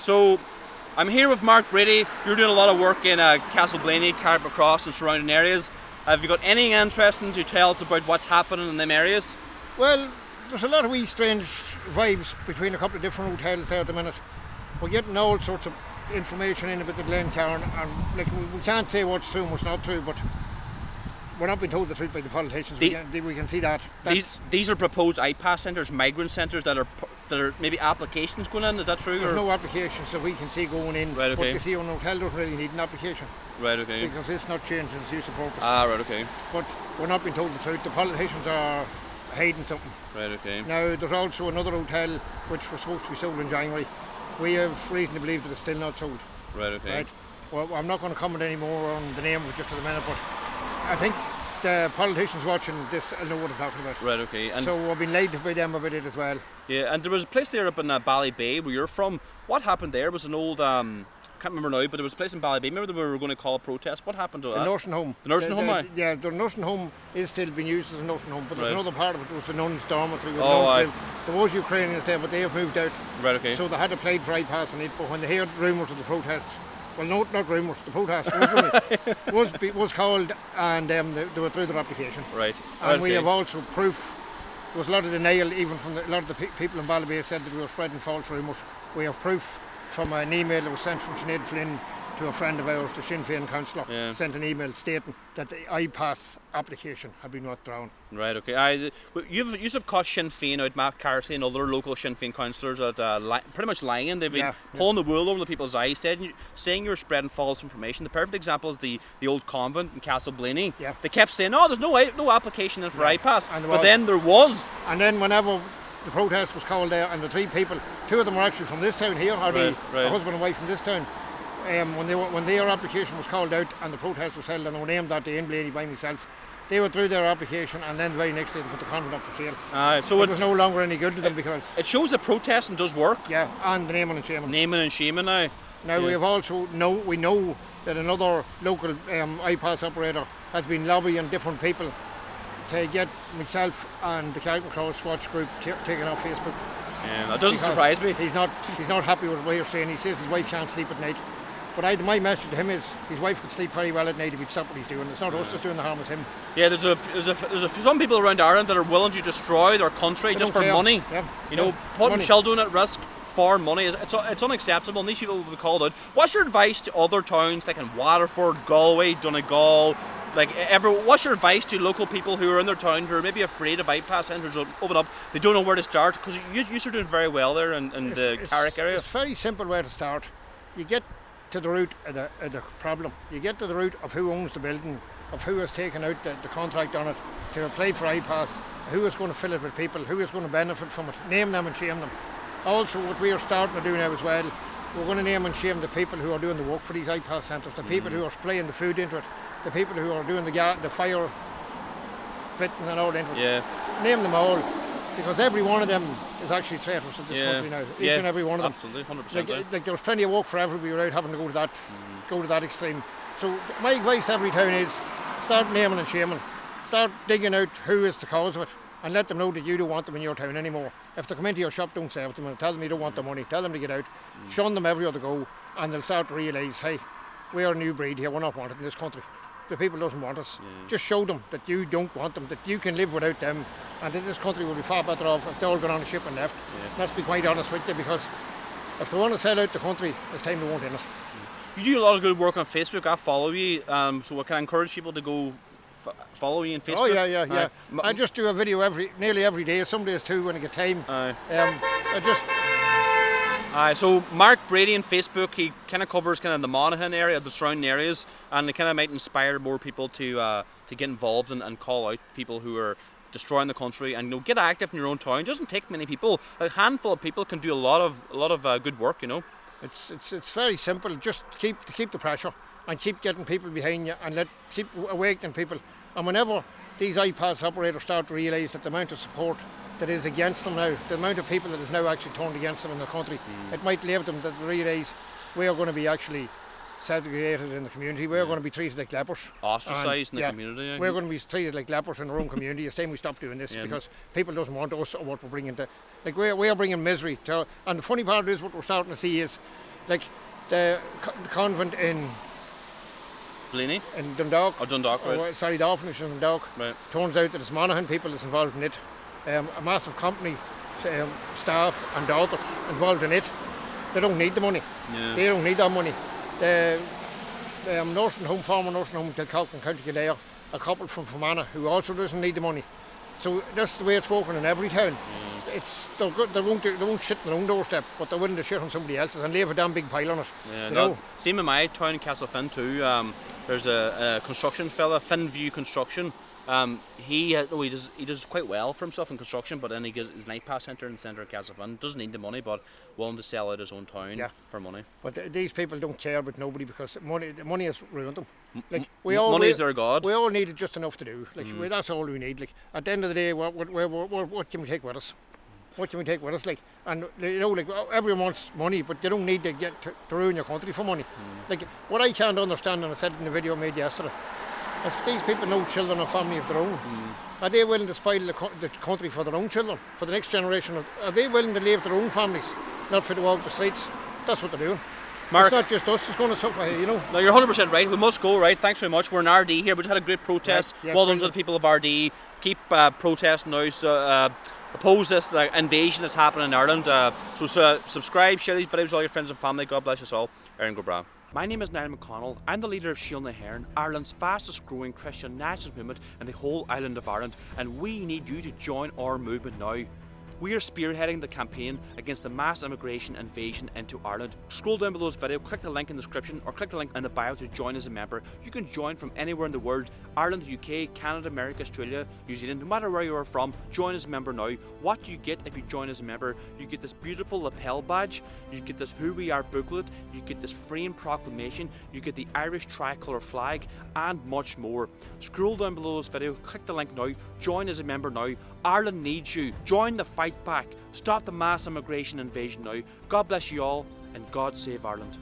So, I'm here with Mark Brady. You're doing a lot of work in Castleblaney, Carrickmacross and surrounding areas. Have you got anything interesting to tell us about what's happening in them areas? Well, there's a lot of wee strange vibes between a couple of different hotels there at the minute. We're getting all sorts of information in about the Glencairn, and like we can't say what's true and what's not true, but we're not being told the truth by the politicians. We can see that. These are proposed iPass centres, migrant centres that are maybe applications going in. Is that true? There's no applications that we can see going in. Right, okay. But you see, an hotel doesn't really need an application. Right, okay. Because it's not changing its use of purpose. Ah, right, okay. But we're not being told the truth. The politicians are hiding something. Right, okay. Now, there's also another hotel which was supposed to be sold in January. We have reason to believe that it's still not sold. Right, okay. Right? Well, I'm not going to comment any more on the name of it just at the minute, but I think the politicians watching this will know what I'm talking about. Right, okay. And so I've been lied to by them about it as well. Yeah, and there was a place there up in Ballybay where you're from. What happened there? It was an old, I can't remember now, but there was a place in Ballybay. Remember that we were going to call a protest? What happened to that? The nursing home. The nursing home, Yeah, the nursing home is still being used as a nursing home, but there's another part of it. It was the nuns' dormitory. There was Ukrainians there, but they have moved out. Right, okay. So they had applied for iPass on it, but when they heard rumours of the protest, well, no, not rumours, the protest was called, and they withdrew their application. Right. And we have also proof. There was a lot of denial, even from a lot of the people in Ballybay said that we were spreading false rumours. We have proof from an email that was sent from Sinead Flynn to a friend of ours, the Sinn Féin councillor, sent an email stating that the iPass application had been withdrawn. Right, okay. You've caught Sinn Féin out, Matt Carthy and other local Sinn Féin councillors at pretty much lying. They've been pulling the wool over the people's eyes, saying you're spreading false information. The perfect example is the old convent in Castleblaney. Yeah. They kept saying, "Oh, there's no application in for iPass," but then there was. And then whenever the protest was called there, and the three people, two of them were actually from this town here, the husband and wife from this town. When their application was called out and the protest was held, and they were named that day in Blaney by myself, they withdrew their application, and then the very next day they put the convent up for sale. So it was no longer any good to them because it shows that protesting does work. Yeah, and the naming and shaming. Naming and shaming now. Now we have also we know that another local iPass operator has been lobbying different people to get myself and the Carrickmacross Watch group taken off Facebook. That doesn't surprise me. He's not happy with what you're saying. He says his wife can't sleep at night. But my message to him is his wife could sleep very well at night if he'd stop what he's doing. It's not us that's doing the harm, it's him. Yeah, there's some people around Ireland that are willing to destroy their country just for money. Yeah. Putting children at risk for money it's unacceptable, and these people will be called out. What's your advice to other towns like in Waterford, Galway, Donegal? What's your advice to local people who are in their town who are maybe afraid of iPass centres open up? They don't know where to start, because you're doing very well there in the Carrick area. It's a very simple way to start. You get to the root of the problem. You get to the root of who owns the building, of who has taken out the contract on it to apply for iPass, who is going to fill it with people, who is going to benefit from it. Name them and shame them. Also, what we are starting to do now as well, we're going to name and shame the people who are doing the work for these iPass centres, the people who are spraying the food into it, the people who are doing the fire fitting and all into it. Yeah. Name them all, because every one of them is actually traitors in this country now. Each and every one of them. Absolutely, 100%. Like there's plenty of work for everybody without having to go to that extreme. So my advice to every town is start naming and shaming. Start digging out who is the cause of it, and let them know that you don't want them in your town anymore. If they come into your shop, don't serve them and tell them you don't want the money. Tell them to get out. Shun them every other go, and they'll start to realise, hey, we are a new breed here. We're not wanted in this country. The people doesn't want us. Just show them that you don't want them, that you can live without them, and that this country will be far better off if they all got on a ship and left. Let's be quite honest with you, because if they want to sell out the country, it's time they won't in it. You do a lot of good work on Facebook. I follow you, so I can encourage people to go follow you on Facebook. Oh yeah. I just do a video nearly every day. Some days too when I get time. So Mark Brady on Facebook, he kind of covers kind of the Monaghan area, the surrounding areas, and it kind of might inspire more people to get involved and call out people who are destroying the country, and get active in your own town. It doesn't take many people. A handful of people can do a lot of good work. It's very simple. Just keep the pressure and keep getting people behind you, and keep awakening people. And whenever these iPass operators start to realise that the amount of support that is against them now, the amount of people that is now actually turned against them in the country, it might leave them to realise we are going to be actually segregated in the community. We're going to be treated like lepers. Ostracised in the community. We're going to be treated like lepers in our own community. It's time we stop doing this, because people doesn't want us or what we're bringing to. Like we are bringing misery to. And the funny part is what we're starting to see is Like the convent in Blaney? in Dundalk. Oh, Dundalk, right. Sorry, the orphanage in Dundalk. Right. Turns out that it's Monaghan people that's involved in it. A massive company, staff and daughters involved in it. They don't need the money. Yeah. They don't need that money. The nursing home, former nursing home in Kilcock in County Kildare, a couple from Fermanagh who also doesn't need the money. So that's the way it's working in every town. It's they're good, they won't shit on their own doorstep, but they're willing to shit on somebody else's and leave a damn big pile on it. Yeah, you know? Same in my town, Castlefin too. There's a construction fella, Finview Construction. He does quite well for himself in construction, but then he gets his night pass centre in the centre of Castlefin. Doesn't need the money, but willing to sell out his own town for money. But these people don't care about nobody because the money has ruined them. Like money is their god. We all needed just enough to do. Like that's all we need. Like at the end of the day, what can we take with us? What can we take with us? Like, and you know, like everyone wants money, but you don't need to get to ruin your country for money. Like what I can't understand, and I said it in the video I made yesterday, is these people know children and family of their own. Are they willing to spoil the country for their own children, for the next generation? Are they willing to leave their own families, not for to walk the streets? That's what they're doing. Mark, it's not just us that's going to suffer here, you know. No, you're 100% right. We must go, right? Thanks very much. We're in RD here. We just had a great protest. Right. Yeah, well done to the people of RD. Keep protesting now. So, oppose this invasion that's happening in Ireland. So subscribe, share these videos with all your friends and family. God bless us all. Aaron Gobra. My name is Niall McConnell. I'm the leader of Shield na HÉireann, Ireland's fastest growing Christian nationalist movement in the whole island of Ireland, and we need you to join our movement now. We are spearheading the campaign against the mass immigration invasion into Ireland. Scroll down below this video, click the link in the description or click the link in the bio to join as a member. You can join from anywhere in the world, Ireland, the UK, Canada, America, Australia, New Zealand, no matter where you are from, join as a member now. What do you get if you join as a member? You get this beautiful lapel badge, you get this Who We Are booklet, you get this framed proclamation, you get the Irish tricolour flag and much more. Scroll down below this video, click the link now, join as a member now. Ireland needs you. Join the fight back. Stop the mass immigration invasion now. God bless you all and God save Ireland.